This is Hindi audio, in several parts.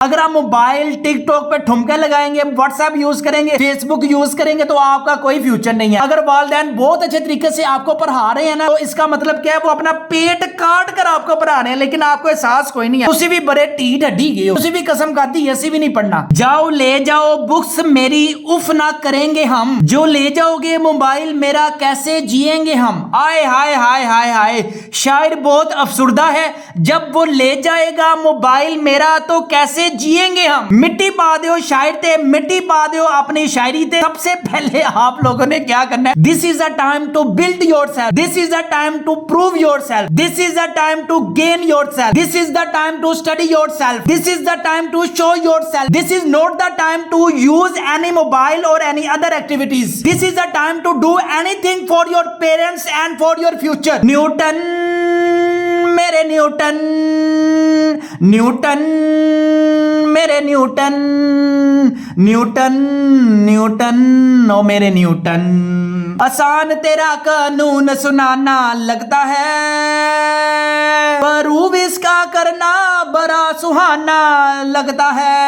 अगर आप मोबाइल टिकटॉक पे ठुमके लगाएंगे, व्हाट्सएप यूज करेंगे, फेसबुक यूज करेंगे तो आपका कोई फ्यूचर नहीं है। अगर वालिदैन बहुत अच्छे तरीके से आपको पढ़ा रहे हैं ना, तो इसका मतलब क्या है, वो अपना पेट काट कर आपको पढ़ा रहे हैं, लेकिन आपको एहसास कोई नहीं है। उसी भी बड़े टीठ हड्डी गए, उसी भी कसम खाती ऐसी भी नहीं पढ़ना। जाओ ले जाओ बुक्स मेरी, उफ ना करेंगे हम, जो ले जाओगे मोबाइल मेरा कैसे जिएंगे हम। आए हाय हाय हाय हाय, शायर बहुत अफसुर्दा है, जब वो ले जाएगा मोबाइल मेरा तो कैसे जिएंगे हम। मिट्टी पा दो शायर थे, मिट्टी पा दो अपनी शायरी थे। सबसे पहले आप लोगों ने क्या करना है, this is a time to build yourself, this is a time to prove yourself, this is the time to gain yourself, this is the time to study yourself, this is the time to show yourself, this is not the time to use any mobile और any other activities, this is the time to do anything for your parents and for your future. Newton मेरे न्यूटन, न्यूटन मेरे न्यूटन, न्यूटन न्यूटन ओ मेरे न्यूटन। आसान तेरा कानून सुनाना लगता है, प्रूव इसका करना बड़ा सुहाना लगता है।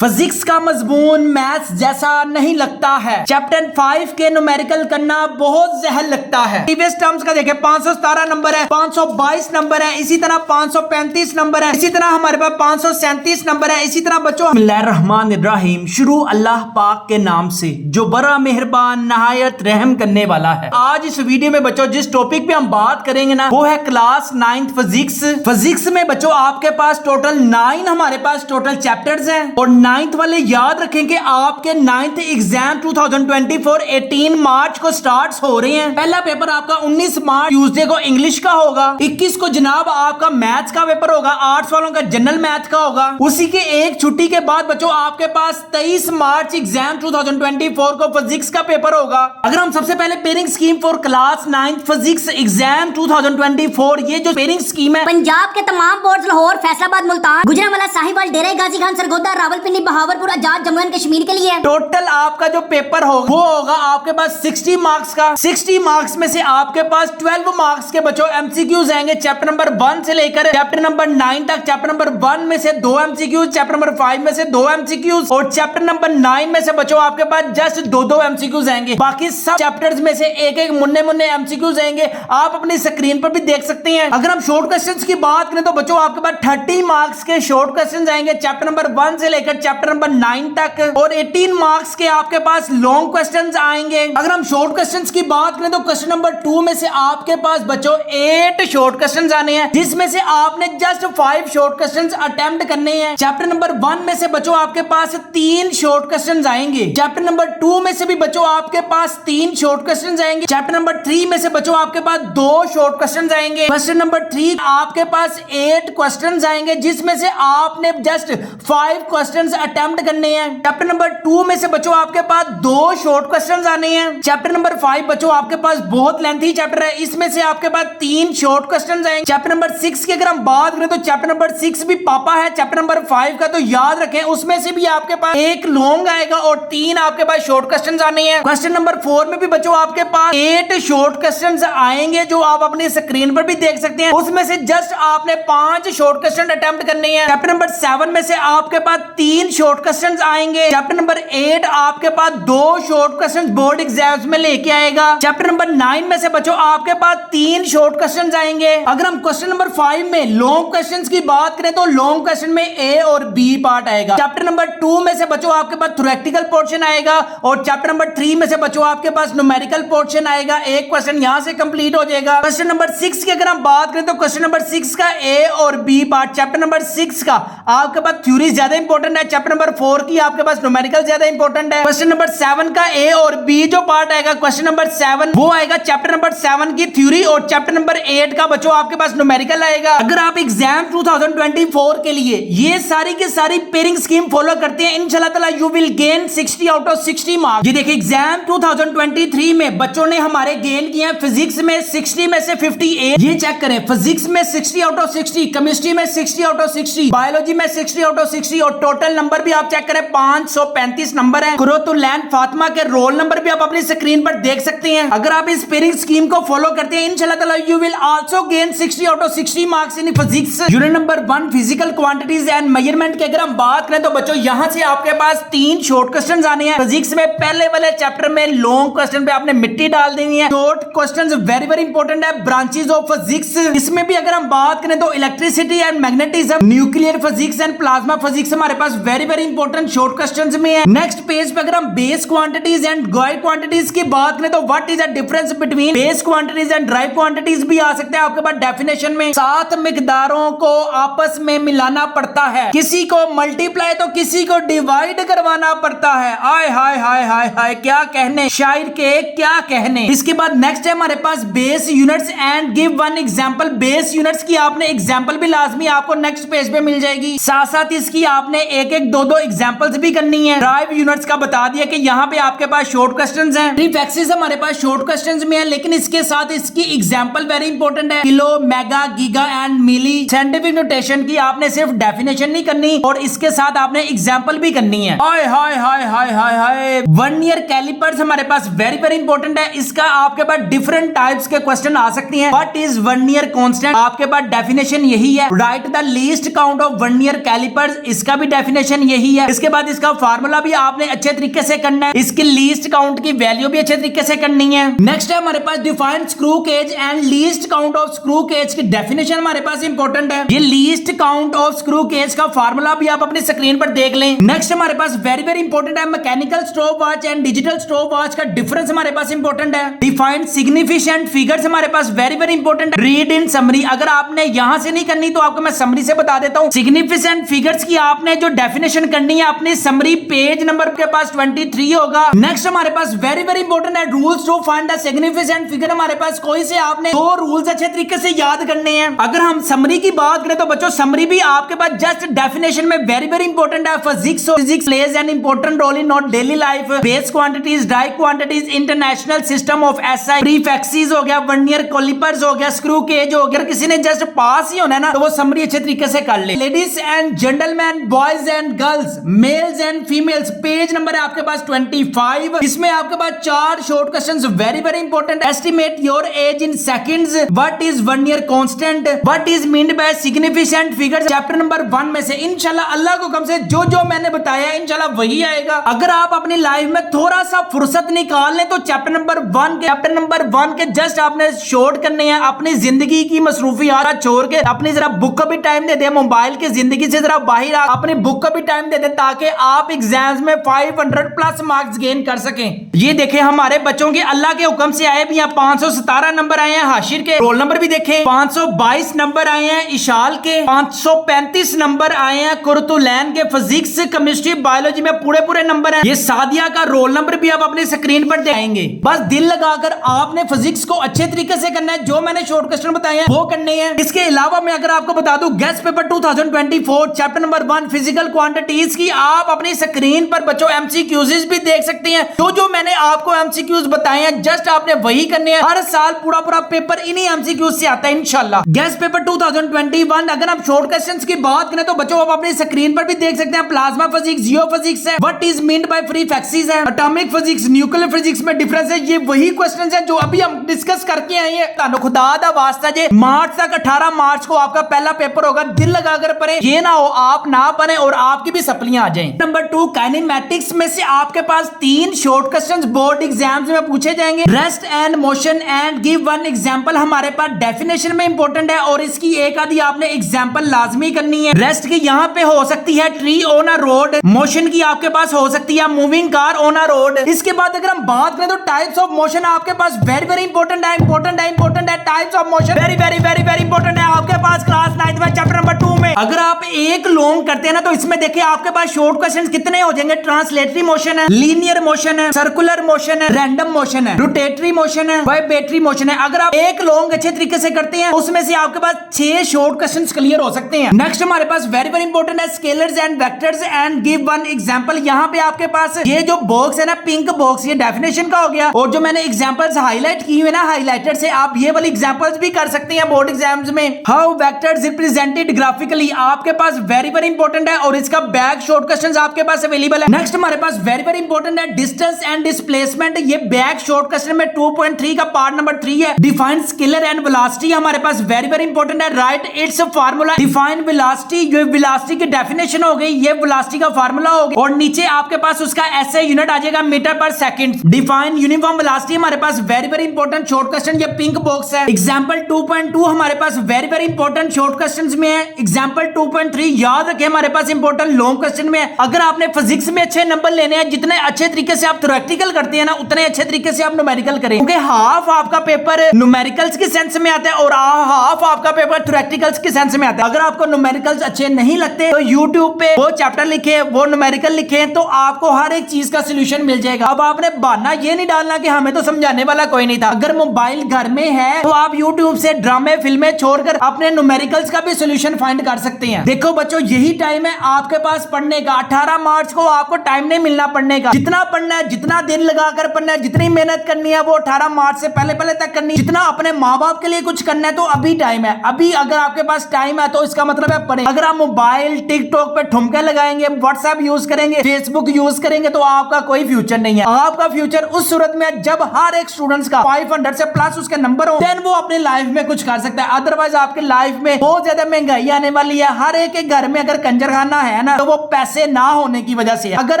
फिजिक्स का मजमून मैथ्स जैसा नहीं लगता है, चैप्टर 5 के न्यूमेरिकल करना बहुत जहर लगता है। प्रीवियस टर्म्स का देखें, 517 नंबर है, 522 नंबर है, इसी तरह 535 नंबर है, इसी तरह हमारे पास 537 नंबर है। इसी तरह बच्चों, बिस्मिल्लाहिर्रहमानिर्रहीम, शुरू अल्लाह पाक के नाम से जो बड़ा मेहरबान नहायत रहम करने वाला है। आज इस वीडियो में बच्चों जिस टॉपिक पे हम बात करेंगे ना, वो है क्लास 9th फिजिक्स। फिजिक्स में बच्चों आपके पास टोटल 9 हमारे पास टोटल चैप्टर्स हैं, और 9th वाले याद रखें कि आपके 9th एग्जाम 2024 18 मार्च को स्टार्ट हो रहे हैं। पहला पेपर आपका 19 मार्च ट्यूसडे को इंग्लिश का होगा, 21 को जनाब आपका मैथ्स का पेपर होगा, आर्ट्स वालों का जनरल मैथ का होगा। उसी के एक छुट्टी के बाद बच्चों आपके पास 23 मार्च एग्जाम 2024 को फिजिक्स का पेपर होगा। अगर हम सबसे पहले pairing scheme for class 9th physics exam 2024, ये जो पेयरिंग स्कीम है, पंजाब के तमाम board, Lahore, Faisalabad, Multan, Gujranwala, Sahiwal, Dera Ghazi Khan, Sargodha, Rawalpindi, Bahawalpur, Azad, Jammu and Kashmir के लिए टोटल आपका जो पेपर होगा वो होगा आपके पास 60 मार्क्स का। 60 मार्क्स में से आपके पास 12 मार्क्स के बच्चों एमसीक्यूज आएंगे, चैप्टर नंबर 1 से लेकर चैप्टर नंबर 9 तक। चैप्टर नंबर 1 में से 2 एमसीक्यूज, चैप्टर नंबर 5 में से 2 एमसीक्यूज, और चैप्टर नंबर 9 में से बच्चों आपके पास जस्ट 2 एमसीक्यूज आएंगे। बाकी सब चैप्टर्स में से एक मुन्ने मुन्ने एमसीक्यूज आएंगे, आप अपनी स्क्रीन पर भी देख सकते हैं। अगर हम शॉर्ट क्वेश्चंस की बात करें तो बच्चों आपके पास 30 मार्क्स के शॉर्ट क्वेश्चंस आएंगे, चैप्टर नंबर 1 से लेकर चैप्टर नंबर 9 तक, और 18 मार्क्स के आपके पास लॉन्ग क्वेश्चंस आएंगे। अगर हम शॉर्ट क्वेश्चंस की बात करें तो क्वेश्चन नंबर 2 में से आपके पास बच्चों 8 शॉर्ट क्वेश्चंस आने हैं, जिसमें से आपने जस्ट 5 शॉर्ट क्वेश्चंस अटेम्प्ट करने हैं। चैप्टर नंबर 1 में से बच्चों आपके पास 3 शॉर्ट क्वेश्चंस आएंगे, चैप्टर नंबर 2 में से भी बच्चों आपके पास 3 शॉर्ट क्वेश्चंस आएंगे, चैप्टर नंबर 3 में से बच्चों आपके पास 2 शॉर्ट क्वेश्चंस आएंगे। क्वेश्चन नंबर 3 आपके पास 8 क्वेश्चंस आएंगे, जिसमें से आपने जस्ट 5 क्वेश्चंस अटेम्प्ट करने हैं। चैप्टर नंबर 2 में से बच्चों आपके पास 2 शॉर्ट क्वेश्चंस आने हैं। चैप्टर नंबर 5 बच्चों आपके पास बहुत लेंथी चैप्टर है, इसमें से आपके पास 3 शॉर्ट क्वेश्चंस आएंगे। चैप्टर नंबर 6 की अगर हम बात करें तो चैप्टर नंबर 6 भी पापा है चैप्टर नंबर 5 का, तो याद रखें उसमें से भी आपके पास 1 लॉन्ग आएगा और 3 आपके पास शॉर्ट क्वेश्चंस आने हैं। क्वेश्चन नंबर 4 में भी बच्चों आपके पास 8 शॉर्ट क्वेश्चंस आएंगे, जो आप अपनी स्क्रीन पर भी देख सकते हैं। उसमें से जस्ट आपने 5 शॉर्ट क्वेश्चन अटेम्प्ट करने हैं। चैप्टर नंबर 7 में से आपके पास 3 शॉर्ट क्वेश्चंस आएंगे। चैप्टर नंबर 8 आपके पास 2 शॉर्ट क्वेश्चंस बोर्ड एग्जाम्स में लेके आएगा। चैप्टर नंबर 9 में से बच्चों आपके पास 3 शॉर्ट क्वेश्चंस आएंगे। अगर हम क्वेश्चन नंबर 5 में लॉन्ग क्वेश्चंस की बात करें तो लॉन्ग क्वेश्चन में ए और बी पार्ट आएगा। चैप्टर नंबर 2 में से बच्चों आपके पास थ्योरेटिकल पोर्शन आएगा, और चैप्टर नंबर 3 में से बच्चों आपके पास न्यूमेरिकल पोर्शन आएगा। एक क्वेश्चन यहां से कंप्लीट हो जाएगा। क्वेश्चन नंबर 6 की अगर हम बात करें तो क्वेश्चन नंबर 6 का ए और बी पार्ट, चैप्टर नंबर 6 का आपके पास थ्योरी ज्यादा इंपॉर्टेंट है, चैप्टर नंबर 4 की आपके पास न्यूमेरिकल ज्यादा इंपॉर्टेंट है। क्वेश्चन नंबर 7 का ए और बी जो पार्ट आएगा, क्वेश्चन नंबर 7 वो आएगा चैप्टर नंबर 7 की थ्योरी, और चैप्टर नंबर 8 का बच्चों आपके पास न्यूमेरिकल आएगा। अगर आप एग्जाम 2024 के लिए ये सारी की सारी पेयरिंग स्कीम फॉलो करते हैं, इंशाल्लाह ताला you will gain 60 out of 60 marks. ये देखिए एग्जाम 2023 में बच्चों ने हमारे गेन किए हैं फिजिक्स में 60 में से 58, ये चेक करें, फिजिक्स में 60 आउट ऑफ 60, केमिस्ट्री में 60 आउट ऑफ 60, बायोलॉजी में 60 आउट ऑफ 60, और टोटल नंबर भी आप चेक करें 535 नंबर है। कुरतुलैन फातिमा के रोल नंबर भी आप अपनी स्क्रीन पर देख सकते हैं। अगर आप इस पेयरिंग स्कीम को फॉलो करते हैं इंशाल्लाह ताला you will also gain 60 out of 60 marks in physics unit number 1 physical quantities and measurement की अगर हम बात करें तो बच्चों यहां से आपके पास 3 शॉर्ट क्वेश्चंस आने हैं। फिजिक्स में पहले वाले चैप्टर में लॉन्ग क्वेश्चन पे आपने मिट्टी डाल देनी है। Short questions very very important है। ब्रांचेस ऑफ फिजिक्स इसमें भी अगर हम बात करें तो electricity and magnetism, nuclear physics and plasma physics हमारे पास very very important short questions में है। नेक्स्ट पेज पे अगर हम base quantities and derived quantities की बात करें तो what is the difference between base quantities and derived quantities भी आ सकते हैं आपके पास डेफिनेशन में। 7 मिकदारों को आपस में मिलाना पड़ता है, किसी को मल्टीप्लाई तो किसी को डिवाइड करवाना पड़ता है। आय हाय हाय हाय हाय क्या कहने शायर के, क्या कहने। इसके बाद नेक्स्ट है हमारे पास base units and give one example. Base units की आपने एग्जांपल भी लाजमी आपको नेक्स्ट पेज पे मिल जाएगी। साथ साथ इसकी आपने एक एक दो दो एग्जांपल्स भी करनी है। ड्राइव यूनिट्स का बता दिया कि यहाँ पे आपके पास शॉर्ट क्वेश्चंस हैं। प्रीफिक्सेस हमारे पास शॉर्ट क्वेश्चंस में है, लेकिन इसके साथ इसकी एग्जांपल वेरी इंपॉर्टेंट है। Kilo, mega, giga and milli. Scientific notation की आपने सिर्फ डेफिनेशन नहीं करनी और इसके साथ आपने एग्जांपल भी करनी है। हाय हाय हाय हाय हाय हाय। वर्नियर कैलिपर्स हमारे पास वेरी वेरी इंपॉर्टेंट है। इसका आपके पास डिफरेंट टाइप्स के क्वेश्चन आ सकती हैं। व्हाट इज वर्नियर कांस्टेंट, आपके पास डेफिनेशन यही है। Write the least count of vernier callipers, इसका भी डेफिनेशन यही है। इसके बाद इसका फार्मूला भी आपने अच्छे तरीके से करना है। इसकी लीस्ट काउंट की वैल्यू भी अच्छे तरीके से करनी है। नेक्स्ट है हमारे पास define screw gauge and least count of screw gauge की डेफिनेशन हमारे पास इंपॉर्टेंट है। ये least count of screw gauge का फार्मूला भी आप अपनी स्क्रीन पर देख लें। नेक्स्ट हमारे पास वेरी वेरी इंपॉर्टेंट है mechanical stopwatch and digital stopwatch का डिफरेंस हमारे पास इंपॉर्टेंट है। डिफाइन सिग्निफिकेंट फिगर्स हमारे पास वेरी वेरी इंपॉर्टेंट है। रीड इन समरी, अगर आपने यहां से नहीं करनी तो आपको मैं समरी से बता देता हूं। सिग्निफिकेंट फिगर्स की आपने जो डेफिनेशन करनी है अपनी समरी पेज नंबर के पास 23 होगा। नेक्स्ट हमारे पास वेरी वेरी इंपॉर्टेंट है rules to find the significant figure. हमारे पास कोई से आपने 2 रूल्स अच्छे तरीके से याद करने हैं। अगर हम समरी की बात करें तो बच्चों समरी भी आपके पास जस्ट डेफिनेशन में वेरी वेरी इंपॉर्टेंट है। Physics plays an important role in not daily life. Base quantities, dry quantities, international system of SI, prefixes हो गया, वर्नियर कैलिपर्स हो गया, स्क्रू केज हो गया। अगर किसी ने जस्ट पास ही होना है ना तो वो समरी अच्छे तरीके से कर ले। Ladies and gentleman, boys and girls, males and females, page number है आपके पास 25। इसमें आपके पास 4 short questions very very important. Estimate your age in seconds. What is vernier constant, what is meant by significant figures. Chapter number 1 में से इंशाल्लाह अल्लाह को हुक्म से जो जो मैंने बताया इंशाल्लाह वही आएगा। अगर आप अपनी लाइफ में थोड़ा सा फुर्सत निकाल लें तो चैप्टर नंबर 1 के जस्ट आपने शॉर्ट करने हैं। अपनी जिंदगी की मसरूफियात छोड़ के अपनी जरा बुक को भी टाइम दे दे, मोबाइल की जिंदगी से जरा बाहर आ अपनी बुक को भी टाइम दे दे ताकि आप एग्जाम्स में 500 प्लस मार्क्स गेन कर सकें। ये देखें हमारे बच्चों के अल्लाह के हुक्म से आए भी यहाँ 517 नंबर आए हैं। हाशिर के रोल नंबर भी देखें 522 नंबर आए हैं। इशाल के 535 नंबर आए हैं। कुरतुलैन के फिजिक्स, केमिस्ट्री, बायोलॉजी में पूरे नंबर हैं। ये सादिया का रोल नंबर भी आप अपनी स्क्रीन पर देखेंगे। बस दिल लगाकर आपने फिजिक्स को अच्छे तरीके से करना है। जो मैंने शॉर्ट क्वेश्चन बताए हैं वो करने हैं। इसके अलावा मैं अगर आपको बता दूं guest paper 2024 chapter number 1 physical quantities की आप अपनी स्क्रीन पर बच्चों एमसीक्यूज भी देख सकते हैं। जो मैंने आपको एमसीक्यूज बताए हैं जस्ट आपने वही करने हैं। हर साल पूरा पेपर इन्हीं एमसीक्यूज से आता है इंशाल्लाह। गेस्ट पेपर 2021 अगर हम शॉर्ट क्वेश्चंस की बात करें तो बच्चों आप अपनी स्क्रीन पर भी देख सकते हैं। प्लाज्मा फिजिक्स, जियो फिजिक्स है, what is meant bye prefixes है, एटॉमिक फिजिक्स, न्यूक्लियर फिजिक्स में डिफरेंस है। ये वही क्वेश्चंस हैं जो अभी हम डिस्कस करके आए हैं। तानो खुदा दा वास्ता जे मार्च तक 18 मार्च को आपका पहला पेपर होगा। दिल लगाकर पढ़ें, ये ना हो आप ना पढ़ें और आपकी भी सप्लियां आ जाएं। नंबर 2 काइनेमैटिक्स में से आपके पास 3 शॉर्ट क्वेश्चंस बोर्ड एग्जाम्स में पूछे जाएंगे। Rest and motion and give one example हमारे पास डेफिनेशन में इंपॉर्टेंट है और इसकी एक आधी आपने एग्जांपल लाजमी करनी है। रेस्ट की यहाँ पे हो सकती है tree on a road, motion की आपके पास हो सकती है moving car on a road. इसके बाद अगर हम बात करें तो टाइप्स ऑफ मोशन आपके पास वेरी वेरी इंपॉर्टेंट है। Types of motion very very important है आपके पास क्लास 9 में चैप्टर नंबर 2 में। अगर आप एक लॉन्ग करते हैं ना तो इसमें देखिए आपके पास शॉर्ट क्वेश्चंस कितने हो जाएंगे। ट्रांसलेटरी मोशन है, लीनियर मोशन है, सर्कुलर मोशन है, रैंडम मोशन है, रोटेटरी मोशन है, वाइब्रेटरी मोशन है। अगर आप एक लॉन्ग अच्छे तरीके से करते हैं उसमें से आपके पास 6 शॉर्ट क्वेश्चंस क्लियर हो सकते हैं। नेक्स्ट हमारे पास वेरी वेरी इंपॉर्टेंट है scalars and vectors and give one example. यहाँ पे आपके पास ये जो बॉक्स है ना पिंक बॉक्स, ये डेफिनेशन का हो गया और जो मैंने एग्जांपल्स हाईलाइट की हुए ना हाइलाइटर से आप ये वाली एग्जांपल्स भी कर सकते हैं बोर्ड एग्जाम्स में। How vectors represented graphically basically आपके पास वेरी वेरी इंपॉर्टेंट है और इसका बैक शॉर्ट क्वेश्चंस आपके पास अवेलेबल है। नेक्स्ट हमारे पास वेरी वेरी इंपॉर्टेंट है डिस्टेंस एंड डिस्प्लेसमेंट। ये बैक शॉर्ट क्वेश्चन में 2.3 का पार्ट नंबर 3 है। डिफाइन स्केलर एंड वेलोसिटी हमारे पास वेरी वेरी इंपॉर्टेंट है। Right its formula. Define velocity, ये वेलोसिटी की डेफिनेशन हो गई, ये वेलोसिटी का फार्मूला हो गया और नीचे आपके पास उसका एसआई यूनिट आ जाएगा मीटर पर सेकंड। डिफाइन यूनिफॉर्म वेलोसिटी हमारे पास very very important short question, ये पिंक बॉक्स है। एग्जांपल 2.2 हमारे पास very very important short questions में है। एग्जांपल 2.3 याद रखें हमारे पास इंपॉर्टेंट लॉन्ग क्वेश्चन में है। अगर आपने फिजिक्स में अच्छे नंबर लेने हैं, जितने अच्छे तरीके से आप थ्योरेटिकल करते हैं ना, उतने अच्छे तरीके से आप न्यूमेरिकल करें, क्योंकि हाफ आपका पेपर न्यूमेरिकल्स के सेंस में आता है और हाफ आपका पेपर थ्योरेटिकल्स के सेंस में आता है। अगर आपको न्यूमेरिकल्स अच्छे नहीं लगते तो YouTube पे वो चैप्टर लिखे, वो न्यूमेरिकल लिखे, तो आपको हर एक चीज का सोल्यूशन मिल जाएगा। अब आपने बहाना ये नहीं डालना कि हमें तो समझाने वाला कोई नहीं था। अगर मोबाइल घर में है तो आप YouTube से ड्रामे फिल्में छोड़कर अपने न्यूमेरिकल्स का भी सोल्यूशन फाइंड कर सकते हैं। देखो बच्चों, यही टाइम है आपके पास पढ़ने का। 18 मार्च को आपको टाइम नहीं मिलना पढ़ने का। जितना पढ़ना है, जितना दिन लगाकर पढ़ना है, जितनी मेहनत करनी है, वो 18 मार्च से पहले पहले तक करनी है। जितना अपने माँ बाप के लिए कुछ करना है तो अभी टाइम है। अभी अगर आपके पास टाइम है तो इसका मतलब है पढ़ें। अगर आप मोबाइल टिकटॉक पे ठुमके लगाएंगे, व्हाट्सएप यूज करेंगे, फेसबुक यूज करेंगे, तो आपका कोई फ्यूचर नहीं है। आपका फ्यूचर उस सूरत में है जब हर एक स्टूडेंट्स का 500 से प्लस उसके नंबर हो, देन वो अपनी लाइफ में कुछ कर सकता है। अदरवाइज आपकी लाइफ में बहुत ज्यादा महंगाई आने वाली है। हर एक के घर में अगर कंजरखाना है ना, तो वो पैसे ना होने की वजह से है। अगर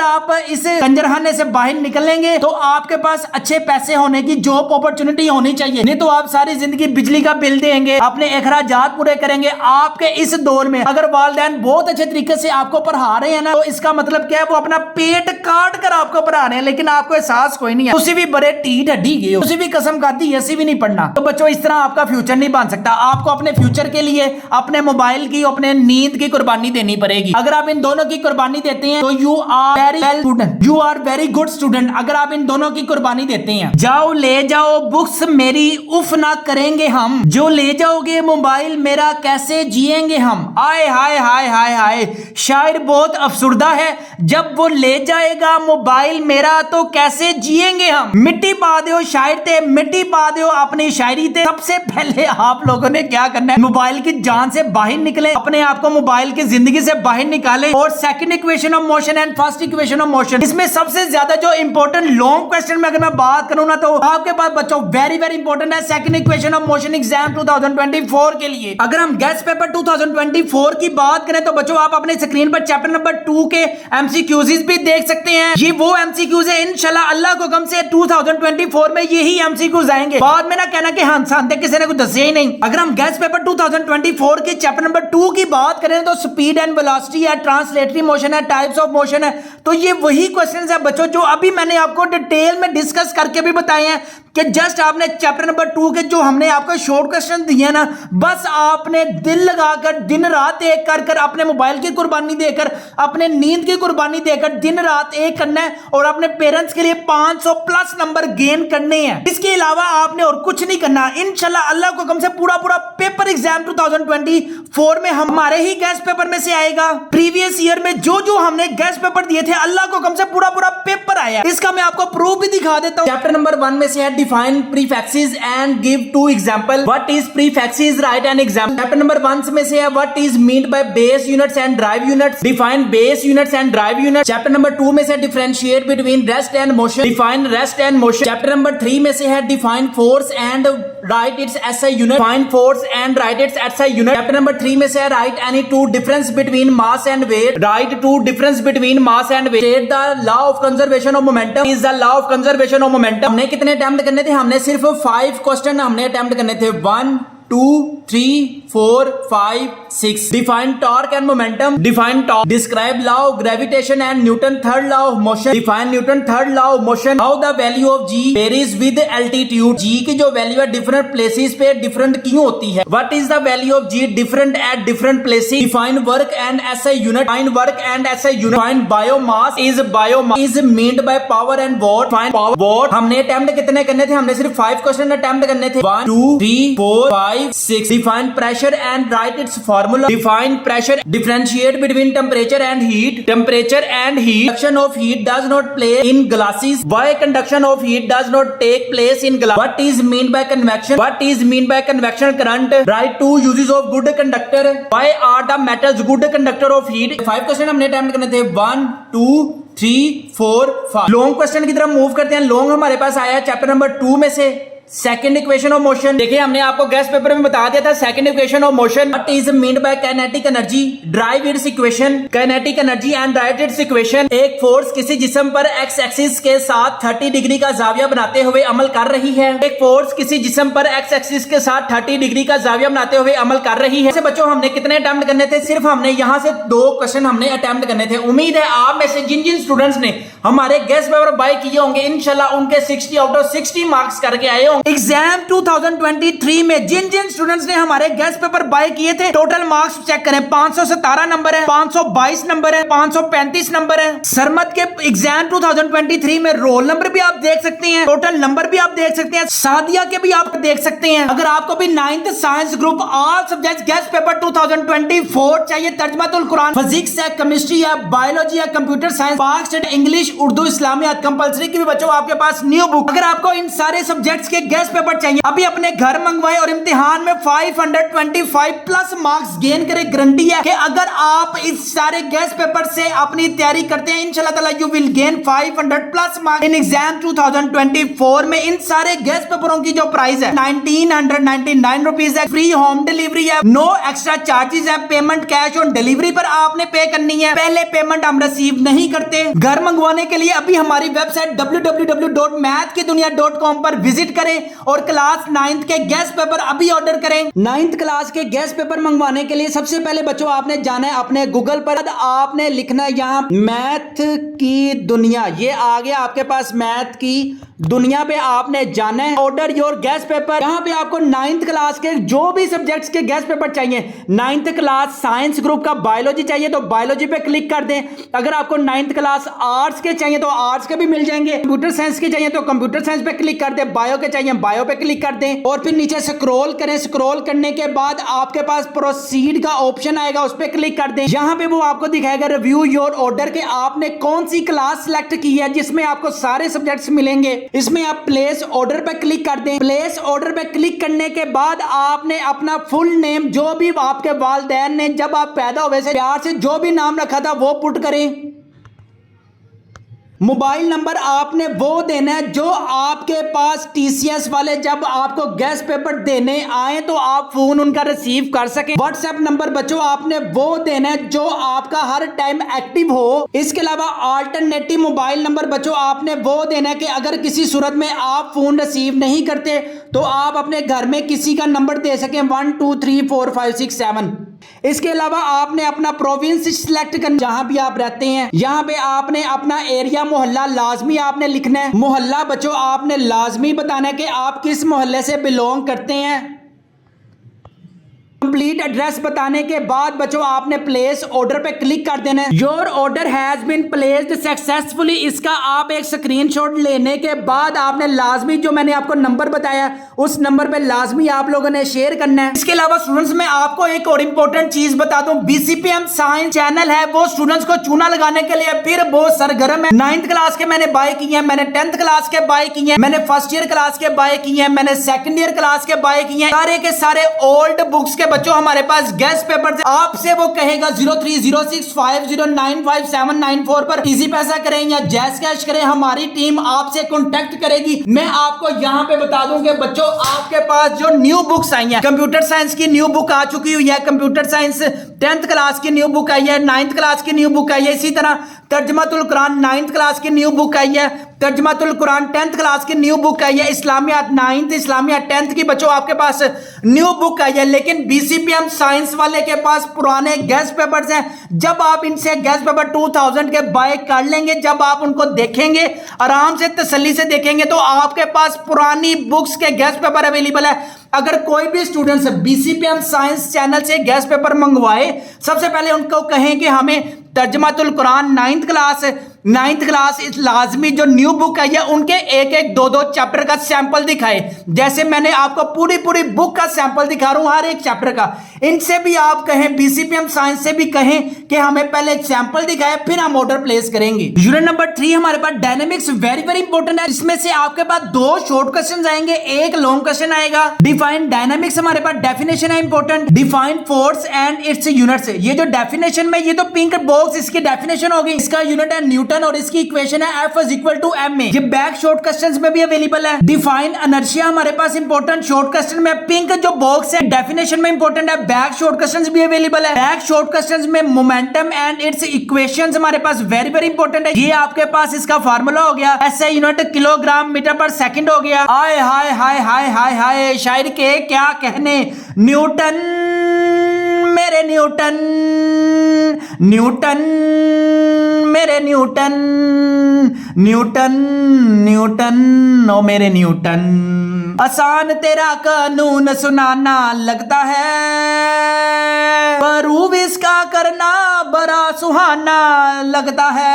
आप इस कंजरखाने से बाहर निकलेंगे तो आपके पास अच्छे पैसे होने की जॉब अपॉर्चुनिटी होनी चाहिए, नहीं तो आप सारी जिंदगी बिजली का बिल देंगे, अपने अखराजात पूरे करेंगे। आपके इस दौर में अगर वालिदैन बहुत अच्छे तरीके से आपको पढ़ा रहे हैं ना, तो इसका मतलब क्या है, वो अपना पेट काट कर आपको पढ़ा रहे हैं, लेकिन आपको एहसास कोई नहीं है। उसी भी बड़े टीठ हड्डी गए, उसी भी कसम खाती ऐसी भी नहीं पढ़ना। तो बच्चों, इस तरह आपका फ्यूचर नहीं बन सकता। आपको अपने फ्यूचर के लिए अपने मोबाइल की, अपने नींद की कुर्बानी देनी पड़ेगी। अगर आप इन दोनों की कुर्बानी देते हैं तो you are very well student, you are very good student. अगर आप इन दोनों की कुर्बानी देते हैं, जाओ ले जाओ बुक्स मेरी उफ ना करेंगे हम, जो ले जाओगे मोबाइल मेरा कैसे जिएंगे हम। आए हाय हाय हाय हाय, शायर बहुत अफसुर्दा है, जब वो ले जाएगा मोबाइल मेरा तो कैसे जिएंगे हम। मिट्टी पा दो शायर ते, मिट्टी पा दो अपनी शायरी ते। सबसे पहले आप लोगों ने क्या करना है, मोबाइल की जान से बाहर निकले, अपने आप को मोबाइल की जिंदगी से बाहर निकाले। और second equation of motion and first equation of motion, इसमें सबसे ज्यादा जो इंपॉर्टेंट लॉन्ग क्वेश्चन में अगर मैं बात करूं ना, तो आपके पास बच्चों वेरी वेरी इंपॉर्टेंट है second equation of motion exam 2024 के लिए। अगर हम गेस्ट पेपर 2024 की बात करें तो बच्चों आप अपने स्क्रीन पर चैप्टर नंबर 2 के एमसीक्यूज भी देख सकते हैं। ये वो एमसीक्यूज है, इंशाल्लाह अल्लाह को हुक्म से 2024 में यही एमसीक्यूज आएंगे। बाद में ना कहना कि हंसाते किसी ने कुछ दसिया ही नहीं। अगर हम गेस्ट पेपर 2024 के चैप्टर नंबर 2 की बात करें तो स्पीड एंड वेलोसिटी है, ट्रांसलेटरी मोशन है, टाइप्स ऑफ मोशन है। तो ये वही क्वेश्चंस है बच्चों जो अभी मैंने आपको डिटेल में डिस्कस करके भी बताए हैं कि जस्ट आपने चैप्टर नंबर 2 के जो हमने आपको शॉर्ट क्वेश्चन दिए ना, बस आपने दिल लगाकर दिन रात एक कर अपने मोबाइल की कुर्बानी देकर, अपने नींद की कुर्बानी देकर दिन रात एक करना है और अपने पेरेंट्स के लिए 500 प्लस नंबर गेन करने हैं। इसके अलावा आपने और कुछ नहीं करना। इंशाल्लाह अल्लाह को हुक्म से पूरा पेपर एग्जाम 2024 में हमारे ही गेस्ट पेपर में से आएगा। प्रीवियस ईयर में जो जो हमने गेस्ट पेपर दिए थे, अल्लाह को हुक्म से पूरा पेपर आया। इसका मैं आपको प्रूफ भी दिखा देता हूं। चैप्टर नंबर 1 में से है define prefixes and give 2 example. What is prefixes? Write an example. Chapter number 1 में से है what is meant by base units and drive units. Define base units and drive units. Chapter number 2 में से differentiate between rest and motion. Define rest and motion. Chapter number 3 में से है define force and write its SI unit. Define force and write its SI unit. Chapter number 3 में से है write any two difference between mass and weight. Write two difference between mass and weight. State the law of conservation of momentum. Is the law of conservation of momentum. हमने कितने अटेम्प्ट करने थे? हमने सिर्फ 5 क्वेश्चन हमने अटेम्प्ट करने थे। 1 2 3 4 5 6. Define torque and momentum. Define torque. Describe law of gravitation and Newton third law of motion. Define Newton third law of motion. How the value of g varies with altitude. g की जो वैल्यू है डिफरेंट प्लेसेस पे डिफरेंट क्यों होती है? What is the value of g different at different places? Define work and SI unit. Define work and SI unit. Define biomass. Is meant by power and watt. Define power. Watt. हमने अटेम्प्ट कितने करने थे? हमने सिर्फ 5 क्वेश्चन अटेम्प्ट करने थे। 1 2 3 4 5 6. Define pressure pressure and write its formula. Define pressure. Differentiate between temperature and heat. Temperature and heat. Conduction of heat does not play in glasses. Why conduction of heat does not take place in glass? What is mean by convection? What is mean by convection current? Write two uses of good conductor. Why are the metals good conductor of heat? 5 question हमने अटेम्प्ट करने थे 1 2 3 4 5। लॉन्ग क्वेश्चन की तरफ मूव करते हैं। लॉन्ग हमारे पास आया चैप्टर नंबर 2 में से सेकंड इक्वेशन ऑफ मोशन। देखिए हमने आपको गेस्ट पेपर में बता दिया था second equation of motion. What is meant bye kinetic energy? Drive it's equation. Kinetic energy and write it's equation. एक फोर्स किसी जिस्म पर एक्स एक्सिस के साथ 30 डिग्री का जाविया बनाते हुए अमल कर रही है। एक फोर्स किसी जिस्म पर एक्स एक्सिस के साथ 30 डिग्री का जाविया बनाते हुए अमल कर रही है। बच्चों हमने कितने अटेम्प्ट करने थे? सिर्फ हमने यहाँ से 2 क्वेश्चन हमने अटेम्प्ट करने थे। उम्मीद है आप में से जिन जिन स्टूडेंट्स ने हमारे गेस्ट पेपर बाय किए होंगे इंशाल्लाह उनके 60 आउट ऑफ 60 मार्क्स करके आए होंगे। एग्जाम 2023 में जिन जिन स्टूडेंट्स ने हमारे गेस्ट पेपर बाय किए थे टोटल मार्क्स चेक करें। 517 नंबर है, 522 नंबर है, 535 नंबर है। सरमत के एग्जाम 2023 में रोल नंबर भी आप देख सकते हैं, टोटल नंबर भी आप देख सकते हैं, सादिया के भी आप देख सकते हैं। अगर आपको भी 9th science group all subjects guest paper 2024 चाहिए, तर्जुमातुल कुरान, फिजिक्स है, केमिस्ट्री है, बायोलॉजी है, कंप्यूटर साइंस, पाक स्टडी, इंग्लिश, उर्दू, इस्लामियात कंपलसरी की भी बच्चों आपके पास न्यू बुक। अगर आपको इन सारे सब्जेक्ट्स के गेस्ट पेपर चाहिए अभी अपने घर मंगवाए और इम्तिहान में 525 प्लस मार्क्स गेन करे। गारंटी है कि अगर आप इस सारे गेस्ट पेपर से अपनी तैयारी करते हैं इंशाल्लाह ताला you will gain 500 plus marks in exam 2024 में। इन सारे गेस्ट पेपरों की जो प्राइस है 1999 रुपीज है। फ्री होम डिलीवरी है, नो एक्स्ट्रा चार्जेस है। पेमेंट कैश ऑन डिलीवरी पर आपने पे करनी है, पहले पेमेंट हम रिसीव नहीं करते। घर मंगवाने के लिए अभी हमारी वेबसाइट www.mathkidunia.com पर विजिट करें और क्लास 9th के गेस्ट पेपर अभी ऑर्डर करें। 9th क्लास के गेस्ट पेपर मंगवाने के लिए सबसे पहले बच्चों आपने जाना है अपने गूगल पर, आपने लिखना है यहाँ मैथ की दुनिया। ये आ गया आपके पास मैथ की दुनिया पे आपने जाना है। Order your guest paper. यहाँ पे आपको 9th क्लास के जो भी सब्जेक्ट्स के गेस्ट पेपर चाहिए, 9th क्लास साइंस ग्रुप का बायोलॉजी चाहिए तो बायोलॉजी पे क्लिक कर दें। अगर आपको 9th क्लास आर्ट्स के चाहिए तो आर्ट्स के भी मिल जाएंगे। कंप्यूटर साइंस के चाहिए तो कंप्यूटर साइंस पे क्लिक कर दें। बायो के चाहिए बायो पे क्लिक कर दें और फिर नीचे स्क्रॉल करें। स्क्रॉल करने के बाद आपके पास प्रोसीड का ऑप्शन आएगा, उस पर क्लिक कर दें। यहाँ पे वो आपको दिखाएगा रिव्यू योर ऑर्डर के आपने कौन सी क्लास सेलेक्ट की है जिसमें आपको सारे सब्जेक्ट्स मिलेंगे। इसमें आप प्लेस ऑर्डर पे क्लिक कर दें। प्लेस ऑर्डर पे क्लिक करने के बाद आपने अपना फुल नेम जो भी आपके वालिदैन ने जब आप पैदा हुए से प्यार से जो भी नाम रखा था वो पुट करें। मोबाइल नंबर आपने वो देना है जो आपके पास टीसीएस वाले जब आपको गेस्ट पेपर देने आए तो आप फोन उनका रिसीव कर सके। व्हाट्सएप नंबर बच्चों आपने वो देना है जो आपका हर टाइम एक्टिव हो। इसके अलावा अल्टरनेटिव मोबाइल नंबर बच्चों आपने वो देना है कि अगर किसी सूरत में आप फोन रिसीव नहीं करते तो आप अपने घर में किसी का नंबर दे सकें 1 2 3 4 5 6 7। इसके अलावा आपने अपना प्रोविंस सिलेक्ट करना जहां भी आप रहते हैं। यहां पे आपने अपना एरिया मोहल्ला लाजमी आपने लिखना है। मोहल्ला बच्चों आपने लाजमी बताना है कि आप किस मोहल्ले से बिलोंग करते हैं। कंप्लीट एड्रेस बताने के बाद बच्चों आपने प्लेस ऑर्डर पे क्लिक कर देना है। Your order has been placed successfully. इसका आप एक स्क्रीनशॉट लेने के बाद आपने लाजमी जो मैंने आपको नंबर बताया उस नंबर पे लाजमी आप लोगों ने शेयर करना है। इसके अलावा स्टूडेंट्स मैं आपको एक और इंपॉर्टेंट चीज बता दूं, बीसीपीएम साइंस चैनल है वो स्टूडेंट्स को चूना लगाने के लिए फिर बहुत सरगर्म है। 9th क्लास के मैंने बाय किए हैं, मैंने 10th क्लास के बाय किए हैं, मैंने फर्स्ट ईयर क्लास के बाय किए हैं, मैंने सेकंड ईयर क्लास के बाय किए हैं। सारे के सारे ओल्ड बुक्स के बच्चों हमारे पास गेस्ट पेपर आपसे वो कहेगा 030650959794 पर इजी पैसा करें या जैस कैश करें, हमारी टीम आपसे कांटेक्ट करेगी। मैं आपको यहां पे बता दूं कि बच्चों आपके पास जो न्यू बुक्स आई हैं, कंप्यूटर साइंस की न्यू बुक आ चुकी हुई है, कंप्यूटर साइंस 10th क्लास की न्यू बुक आई है, 9th क्लास की न्यू बुक आई है, इसी तरह तर्जुमातुल कुरान 9th क्लास की न्यू बुक आई है, तर्जुमातुल कुरान 10th क्लास की न्यू बुक आई है, इस्लामियात 9th इस्लामियात 10th की बच्चों आपके पास न्यू बुक आई है। लेकिन बीसीपीएम साइंस वाले के पास पुराने गेस्ट पेपर्स हैं। जब आप इनसे गेस्ट पेपर 2000 के बाय कर लेंगे, जब आप उनको देखेंगे आराम से तसल्ली से देखेंगे तो आपके पास पुरानी बुक्स के गेस्ट पेपर अवेलेबल है। अगर कोई भी स्टूडेंट्स बीसीपीएम साइंस चैनल से गेस्ट पेपर मंगवाए, सबसे पहले उनको कहें कि हमें तर्जुमातुल Quran 9th class 9th class इस लाजमी जो न्यू बुक है उनके एक एक दो दो चैप्टर का सैंपल दिखाए। जैसे मैंने आपको पूरी बुक का सैंपल दिखा रहा हूं हर एक चैप्टर का। इनसे भी आप कहें, बीसीपीएम साइंस से भी कहें कि हमें पहले एक सैंपल दिखाए फिर हम ऑर्डर प्लेस करेंगे। यूनिट नंबर 3 हमारे पास डायनेमिक्स वेरी इंपॉर्टेंट है। इसमें से आपके पास 2 शॉर्ट क्वेश्चन आएंगे, एक लॉन्ग क्वेश्चन आएगा। डिफाइन डायनेमिक्स हमारे पास डेफिनेशन है important. Define force and it's units. ये जो डेफिनेशन में, ये तो पिंक बॉक्स इसकी डेफिनेशन होगी। इसका यूनिट है न्यूटन और इसकी इक्वेशन है F = m में। ये बैक शॉर्ट क्वेश्चंस में भी अवेलेबल है। डिफाइन इनर्शिया हमारे पास इंपॉर्टेंट शॉर्ट क्वेश्चन में, पिंक जो बॉक्स है डेफिनेशन में इंपॉर्टेंट है। बैक शॉर्ट क्वेश्चंस भी अवेलेबल है। बैक शॉर्ट क्वेश्चंस में मोमेंटम एंड इट्स इक्वेशंस हमारे पास वेरी इंपॉर्टेंट है। ये आपके पास इसका फार्मूला हो गया। SI यूनिट किलोग्राम मीटर पर सेकंड हो गया। हाय हाय हाय हाय हाय हाय, शायर के क्या कहने, न्यूटन मेरे न्यूटन, न्यूटन मेरे न्यूटन, न्यूटन न्यूटन ओ मेरे न्यूटन। आसान तेरा कानून सुनाना लगता है, प्रूव इसका करना बड़ा सुहाना लगता है।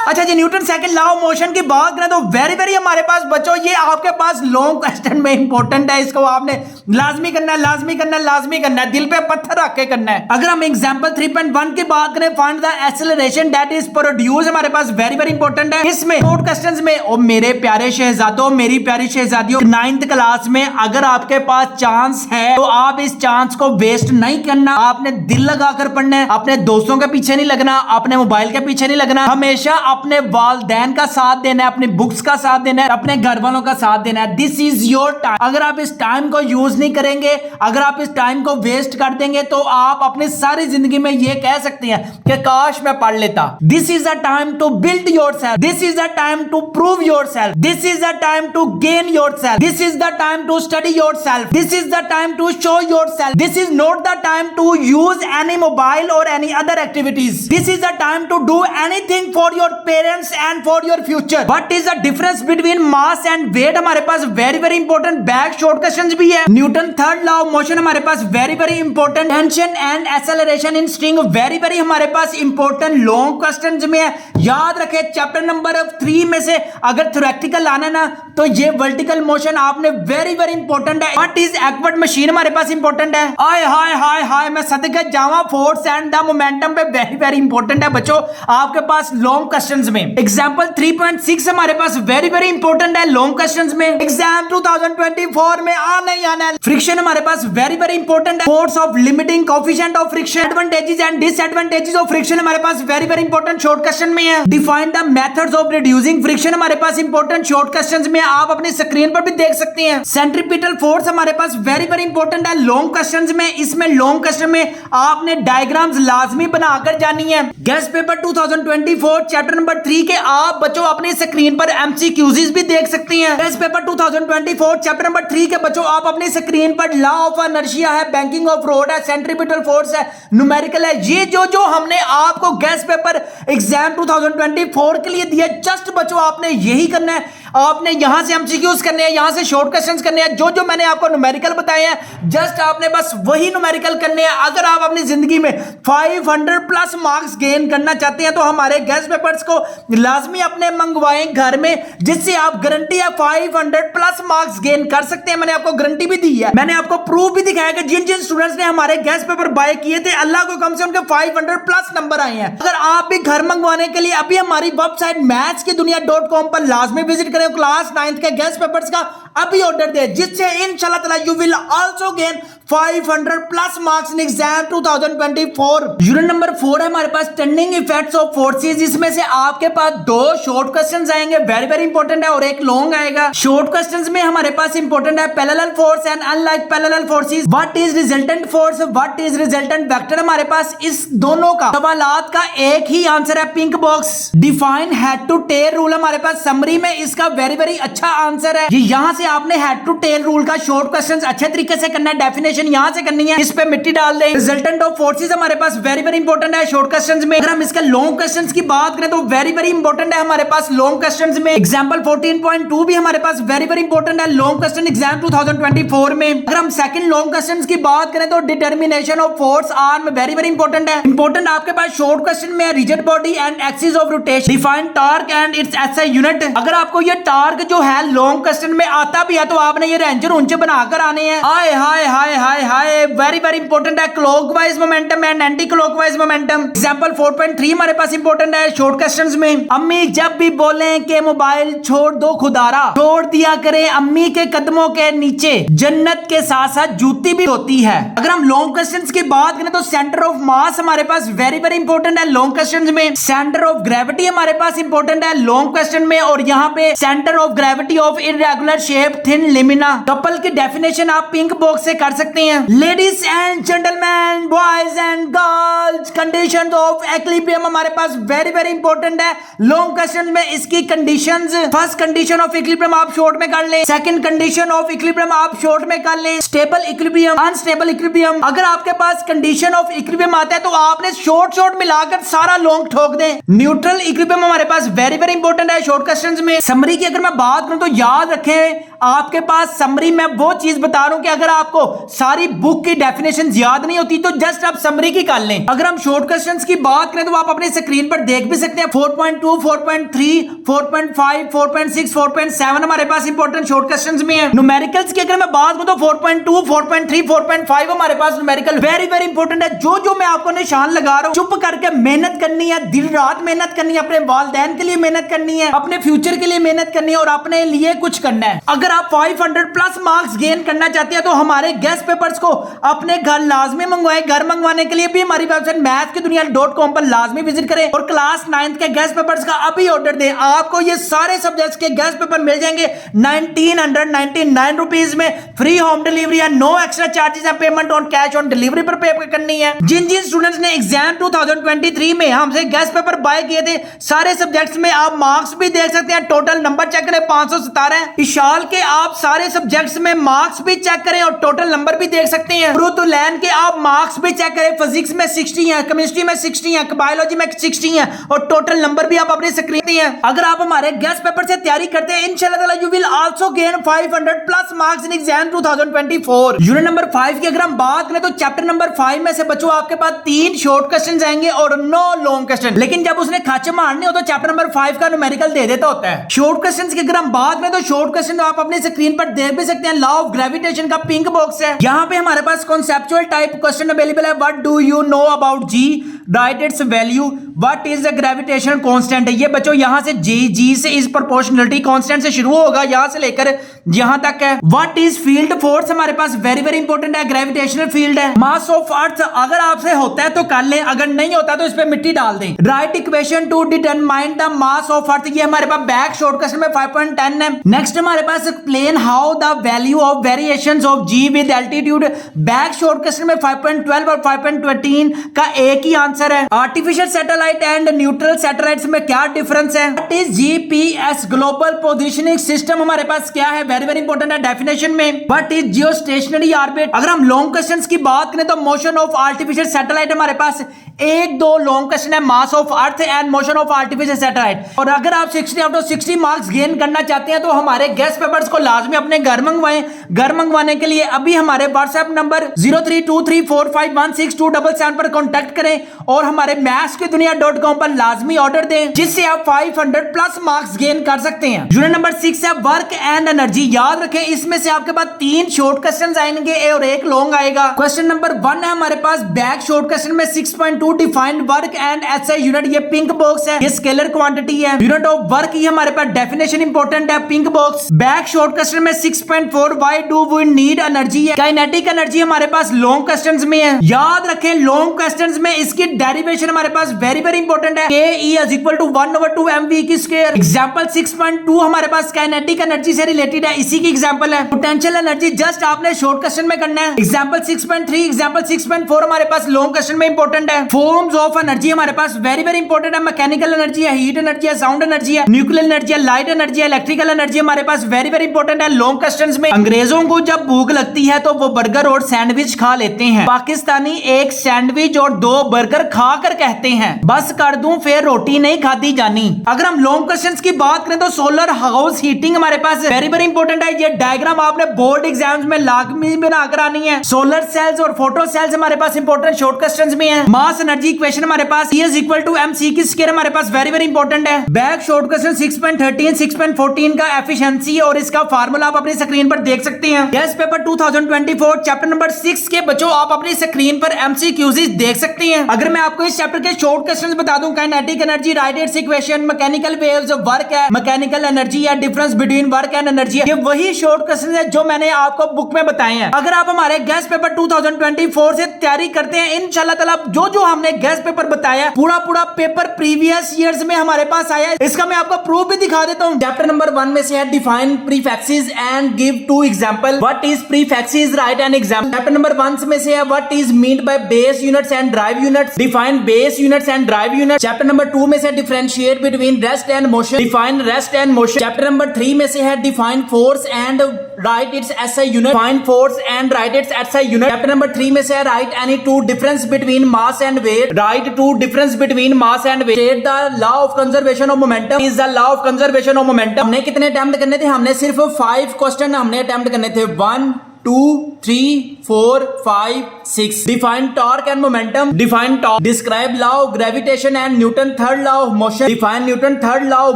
अच्छा जी, Newton second law of motion की बात करें तो वेरी हमारे पास बच्चों ये आपके पास लॉन्ग क्वेश्चन में इंपॉर्टेंट है। इसको आपने लाजमी करना है, लाजमी करना है, लाजमी करना है, दिल पे पत्थर रख के करना है। अगर हम एग्जांपल 3.1 की बात करें, find the acceleration that is produce, हमारे पास वेरी इंपॉर्टेंट है। इसमें शॉर्ट क्वेश्चंस में, ओ मेरे प्यारे शहजादों, मेरी प्यारी शहजादियों, 9th क्लास में अगर आपके पास चांस है तो आप इस चांस को वेस्ट नहीं करना। आपने दिल लगाकर पढ़ना है, अपने दोस्तों के पीछे नहीं लगना, अपने मोबाइल के पीछे नहीं लगना। हमेशा अपने वालिदैन का साथ देना है, अपनी बुक्स का साथ देना है, अपने घर वालों का साथ देना है। This is your time. अगर आप इस टाइम को यूज नहीं करेंगे, अगर आप इस टाइम को वेस्ट कर देंगे तो आप अपनी सारी जिंदगी में ये कह सकते हैं कि काश मैं पढ़ लेता। This is the time to build yourself, this is the time to prove yourself, this is the time to gain yourself, this is the time to study yourself, this is the time to show yourself, this is not the time to use any mobile और any other activities, this is the time to do anything for your parents and for your future. What is the difference between mass and weight, हमारे पास very important back short questions भी है। Newton third law of motion हमारे पास very important. Tension and acceleration in string very हमारे पास इंपॉर्टेंट लॉन्ग क्वेश्चंस में है। याद रखें चैप्टर नंबर 3 में से अगर थ्योरेटिकल आना ना तो ये वर्टिकल मोशन आपने वेरी इंपॉर्टेंट है। व्हाट इज एक्वर्ड मशीन हमारे पास इंपॉर्टेंट है। हाय हाय हाय हाय, मैं सदके जावा, फोर्स एंड द मोमेंटम पे वेरी इंपॉर्टेंट है बच्चों आपके पास लॉन्ग क्वेश्चंस में। एग्जांपल 3.6 हमारे पास वेरी इंपॉर्टेंट है लॉन्ग क्वेश्चंस में। एग्जाम 2024 में आना ही आना है। फ्रिक्शन हमारे पास वेरी इंपॉर्टेंट है। Force of limiting coefficient of friction, advantages and disadvantages of friction हमारे पास वेरी इंपॉर्टेंट शॉर्ट क्वेश्चन में है। Define the methods of reducing friction हमारे पास इंपॉर्टेंट शॉर्ट क्वेश्चंस में, आप अपनी स्क्रीन पर भी देख सकते हैं। सेंट्रीपिटल फोर्स हमारे पास वेरी इंपॉर्टेंट है लॉन्ग क्वेश्चंस में। इसमें लॉन्ग क्वेश्चन में आपने डायग्राम्स लाजमी बनाकर जानी है। गेस्ट पेपर 2024 चैप्टर नंबर 3 के आप बच्चों अपनी स्क्रीन पर एमसीक्यूज भी देख सकते हैं। गेस्ट पेपर 2024 चैप्टर नंबर 3 के बच्चों आप अपनी स्क्रीन पर लॉ ऑफ इनर्शिया है, बैंकिंग ऑफ रोड है, सेंट्रीपिटल फोर्स है, न्यूमेरिकल है। ये जो हमने आपको गेस्ट पेपर एग्जाम 2024 के लिए दिया, जस्ट बच्चों आपने यही करना है। आपने यहां से एमसीक्यूज करने हैं, यहां से शॉर्ट क्वेश्चंस करने हैं। जो मैंने आपको न्यूमेरिकल बताए हैं जस्ट आपने बस वही न्यूमेरिकल करने हैं। अगर आप अपनी जिंदगी में 500 प्लस मार्क्स गेन करना चाहते हैं तो हमारे गेस्ट पेपर्स को लाजमी अपने मंगवाएं घर में, जिससे आप गारंटी है 500 प्लस मार्क्स गेन कर सकते हैं। मैंने आपको गारंटी भी दी है, मैंने आपको प्रूफ भी दिखाया कि जिन स्टूडेंट्स ने हमारे गेस्ट पेपर बाय किए थे अल्लाह को कम से उनके 500 प्लस नंबर आए हैं। अगर आप भी घर मंगवाने के लिए अभी हमारी वेबसाइट mathskidunia.com पर लाजमी विजिट करें। क्लास 9th के गेस्ट पेपर्स का अभी ऑर्डर दे, जिससे इंशाल्लाह ताला you will also gain 500 plus marks in exam 2024। Unit number 4 है हमारे पास टर्निंग इफेक्ट्स ऑफ फोर्सेस। इसमें से आपके पास 2 शॉर्ट क्वेश्चंस आएंगे वेरी इंपॉर्टेंट है और एक लॉन्ग आएगा। शॉर्ट क्वेश्चंस में हमारे पास इंपॉर्टेंट है parallel force and unlike parallel forces, what is resultant force, what is resultant vector. हमारे पास इस दोनों का सवालात का एक ही आंसर है, pink box. Define head to tail rule हमारे पास समरी में इसका वेरी अच्छा आंसर है। ये यहां से से आपने हेड टू टेल रूल का शॉर्ट क्वेश्चंस अच्छे तरीके से करना है, डेफिनेशन यहां से करनी है, इस पे मिट्टी डाल दें। रिजल्टेंट ऑफ फोर्सेस हमारे पास वेरी वेरी इंपॉर्टेंट है शॉर्ट क्वेश्चंस में। अगर हम इसके लॉन्ग क्वेश्चंस की बात करें तो वेरी वेरी इंपॉर्टेंट है हमारे पास लॉन्ग क्वेश्चंस में। एग्जांपल 14.2 भी हमारे पास वेरी वेरी इंपॉर्टेंट है लॉन्ग क्वेश्चन एग्जाम 2024 में। अगर हम सेकंड लॉन्ग क्वेश्चंस की बात करें तो determination of force arm very very important है। इंपॉर्टेंट आपके पास शॉर्ट क्वेश्चन में rigid body and axis of rotation, define torque and it's SI unit. अगर आपको ये टार्क जो है लॉन्ग क्वेश्चन में आता भी है तो आपने ये रेंजर ऊंचे बनाकर आने हैं। हाय hi hi hi hi very very important है clockwise momentum and anti clockwise momentum. Example 4.3 हमारे पास इंपॉर्टेंट है शॉर्ट क्वेश्चंस में। अम्मी जब भी बोले कि मोबाइल छोड़ दो खुदारा, छोड़ दिया करें अम्मी के कदमों के नीचे, जन्नत के साथ साथ जूती भी होती है। अगर हम लॉन्ग क्वेश्चंस की बात करें तो सेंटर ऑफ मास हमारे पास वेरी वेरी इंपॉर्टेंट है लॉन्ग क्वेश्चंस में। सेंटर ऑफ ग्रेविटी हमारे पास इंपॉर्टेंट है लॉन्ग क्वेश्चन में। और यहाँ पे centre of gravity of irregular shape thin lamina, couple की डेफिनेशन आप पिंक बॉक्स से कर सकते हैं। Ladies and gentleman, boys and girls, conditions of equilibrium हमारे पास वेरी वेरी इंपॉर्टेंट है लॉन्ग क्वेश्चन में। इसकी conditions, first condition of equilibrium आप शॉर्ट में कर लें, सेकंड कंडीशन ऑफ इक्विलिब्रियम आप शॉर्ट में कर लें, स्टेबल इक्विलिब्रियम, अनस्टेबल इक्विलिब्रियम। अगर आपके पास कंडीशन ऑफ इक्विलिब्रियम आता है तो आपने शॉर्ट शॉर्ट मिलाकर सारा लॉन्ग ठोक दें। न्यूट्रल इक्विलिब्रियम हमारे पास वेरी वेरी इंपॉर्टेंट है शॉर्ट क्वेश्चंस में। समरी की अगर मैं बात करूं तो याद रखें आपके पास समरी में वो चीज बता रहा हूं कि अगर आपको सारी बुक की डेफिनेशन याद नहीं होती तो जस्ट आप समरी की कर लें। अगर हम शॉर्ट क्वेश्चंस की बात करें तो आप अपने स्क्रीन पर देख भी सकते हैं 4.2, 4.3, 4.5, 4.6, 4.7 हमारे पास इंपॉर्टेंट शॉर्ट क्वेश्चंस में है। न्यूमेरिकल्स की अगर मैं बात करूं तो 4.2, 4.3, 4.5 हमारे पास न्यूमेरिकल वेरी वेरी इंपॉर्टेंट है। जो मैं आपको निशान लगा रहा हूं चुप करके मेहनत करनी है, दिन रात मेहनत करनी है, अपने वालिदैन के लिए मेहनत करनी है, अपने फ्यूचर के लिए मेहनत करनी है और अपने लिए कुछ करना है। अगर आप 500 प्लस मार्क्स गेन करना चाहते हैं तो हमारे गेस्ट पेपर्स को अपने घर लाजमी मंगवाएं। घर मंगवाने के लिए भी हमारी वेबसाइट mathskidunia.com पर लाजमी विजिट करें और क्लास 9th के गेस्ट पेपर्स का अभी ऑर्डर दें। आपको ये सारे सब्जेक्ट्स के गेस्ट पेपर मिल जाएंगे 1999 रुपीज में, फ्री होम डिलीवरी है, नो एक्स्ट्रा चार्जेस है, payment on cash on delivery पर पे करनी है। जिन जिन स्टूडेंट्स ने एग्जाम 2023 में हमसे गेस्ट पेपर बाय किए थे सारे सब्जेक्ट्स में आप मार्क्स भी देख सकते हैं। टोटल नंबर चेक करें 517 है। इशाल के आप सारे सब्जेक्ट्स में मार्क्स भी चेक करें और टोटल नंबर भी देख सकते हैं। रुतुलैन के आप मार्क्स भी चेक करें, फिजिक्स में 60 है, केमिस्ट्री में 60 है, बायोलॉजी में 60 है और टोटल नंबर भी आप अपने स्क्रीन पे हैं। अगर आप हमारे गेस्ट पेपर से तैयारी करते हैं इंशाल्लाह you will also gain 500 plus marks in exam 2024। Unit number 5 की अगर हम बात करें तो चैप्टर नंबर 5 में से बच्चों आपके पास 3 शॉर्ट क्वेश्चन आएंगे और 9 लॉन्ग क्वेश्चन। लेकिन जब उसने खाचे मारने हो तो चैप्टर नंबर 5 का न्यूमेरिकल दे देता होता है। शॉर्ट क्वेश्चन की अगर हम बात करें तो शॉर्ट क्वेश्चन आप अपने स्क्रीन पर देख भी सकते हैं। लॉ ऑफ ग्रेविटेशन का पिंक बॉक्स है, यहाँ पे हमारे पास कॉन्सेप्चुअल टाइप क्वेश्चन अवेलेबल है। What do you know about G, write its value, what is the gravitational constant है। ये बच्चों यहाँ से जी से इस प्रोपोर्शनलिटी कांस्टेंट से शुरू होगा, यहाँ से लेकर यहाँ तक है। व्हाट इज फील्ड फोर्स हमारे पास वेरी वेरी इंपॉर्टेंट है, ग्रेविटेशनल फील्ड है। मास ऑफ अर्थ अगर आपसे होता है तो कर ले, अगर नहीं होता तो इस पे मिट्टी डाल दें। Right equation two determine the mass of earth, ये हमारे पास बैक शॉर्ट क्वेश्चन में 5.10 है। नेक्स्ट हमारे पास explain how the value of variations of g with altitude, back short question में 5.12 और 5.13 का एक ही आंसर है। Artificial satellite and neutral satellites में क्या डिफरेंस है। What is GPS, global positioning system हमारे पास क्या है, वेरी वेरी इंपॉर्टेंट है डेफिनेशन में। What is geostationary orbit. अगर हम लॉन्ग क्वेश्चंस की बात करें तो मोशन ऑफ आर्टिफिशियल सैटेलाइट हमारे पास 1-2 लॉन्ग क्वेश्चन है, mass of earth and motion of artificial satellite. और अगर आप 60 आउट ऑफ 60 मार्क्स गेन करना चाहते हैं तो हमारे गेस्ट पेपर्स को लाजमी अपने घर मंगवाएं। घर मंगवाने के लिए अभी हमारे व्हाट्सएप नंबर 0323451677 पर कॉन्टैक्ट करें और हमारे mathskidunia.com पर लाजमी ऑर्डर दें जिससे आप 500 प्लस मार्क्स गेन कर सकते हैं। यूनिट नंबर 6 है वर्क एंड एनर्जी। याद रखें इसमें से आपके पास 3 शॉर्ट क्वेश्चन आएंगे और 1 लॉन्ग आएगा। क्वेश्चन नंबर 1 है हमारे पास बैक शॉर्ट क्वेश्चन में 6.2 defined work and SI unit, ये पिंक बॉक्स है, ये स्केलर क्वांटिटी है। यूनिट ऑफ वर्क ये हमारे पास डेफिनेशन इंपॉर्टेंट है, pink box. Back short question में 6.4 why do we need energy है। काइनेटिक एनर्जी हमारे पास लॉन्ग क्वेश्चंस में है। याद रखें लॉन्ग क्वेश्चंस में इसकी डेरिवेशन हमारे पास वेरी वेरी इंपॉर्टेंट है, Ke is equal to 1/2 mv की स्क्वायर। एग्जांपल 6.2 हमारे पास काइनेटिक एनर्जी से रिलेटेड है, इसी की एग्जांपल है। पोटेंशियल एनर्जी जस्ट आपने शॉर्ट क्वेश्चन में करना है। एग्जांपल 6.3, एग्जांपल 6.4 हमारे पास लॉन्ग क्वेश्चन में इंपॉर्टेंट है। फॉर्म्स ऑफ एनर्जी हमारे पास वेरी वेरी इंपॉर्टेंट है। मैकेनिकल एनर्जी है, हीट एनर्जी है, साउंड एनर्जी है, न्यूक्लियर एनर्जी है, लाइट एनर्जी है, इलेक्ट्रिकल एनर्जी हमारे पास वेरी वेरी इंपॉर्टेंट है। लॉन्ग क्वेश्चंस में अंग्रेजों को जब भूख लगती है तो वो बर्गर और सैंडविच खा लेते हैं, पाकिस्तानी एक सैंडविच और 2 बर्गर खाकर कहते हैं बस कर दूं फिर रोटी नहीं खाती जानी। अगर हम लॉन्ग क्वेश्चंस की बात करें तो सोलर हाउस हीटिंग हमारे पास वेरी वेरी इंपॉर्टेंट है। ये डायग्राम आपने बोर्ड एग्जाम्स में लाजमी बनाकर आनी है। सोलर सेल्स और फोटो सेल्स हमारे पास इंपॉर्टेंट शॉर्ट क्वेश्चंस में है। मास एनर्जी इक्वेशन हमारे पास E is equal to mc की स्क्वायर हमारे पास वेरी वेरी इंपॉर्टेंट है। बैक शॉर्ट क्वेश्चन 6.13 6.14 का एफिशिएंसी और इसका फार्मूला आप अपनी स्क्रीन पर देख सकते हैं। गेस्ट पेपर 2024 चैप्टर नंबर 6 के बच्चों आप अपनी स्क्रीन पर एमसीक्यूज देख सकते हैं। अगर मैं आपको इस चैप्टर के शॉर्ट क्वेश्चंस बता दूं, काइनेटिक एनर्जी, राइडेट्स इक्वेशन, मैकेनिकल वेव्स, वर्क है, मैकेनिकल एनर्जी या difference between work and energy, ये वही शॉर्ट क्वेश्चंस है जो मैंने आपको बुक में बताए हैं। अगर आप हमारे गेस्ट पेपर 2024 से तैयारी करते हैं इंशाल्लाह ताला जो जो हमने गेस्ट पेपर बताया पूरा पेपर प्रीवियस ईयर्स में हमारे पास आया है। इसका मैं आपको प्रूफ भी दिखा देता हूं। चैप्टर नंबर 1 में से है define prefixes and give 2 example. What is prefixes, right an example. Chapter number 1 में से है what is mean by base units and drive units, define base units and drive units. Chapter number 2 में से differentiate between rest and motion, define rest and motion. Chapter number 3 में से है define force and write it's SI unit, define force and write it's SI unit. Chapter number 3 में से है write any 2 difference between mass and weight, write 2 difference between mass and weight. State the law of conservation of momentum, is the law of conservation of momentum. हमने कितने अटेम्प्ट करने थे? हमने सिर्फ 5 क्वेश्चन हमने अटेम्प्ट करने थे। 1 2 3 4 5 6। Define torque and momentum, define torque. Describe law of gravitation and Newton third law of motion, define Newton third law of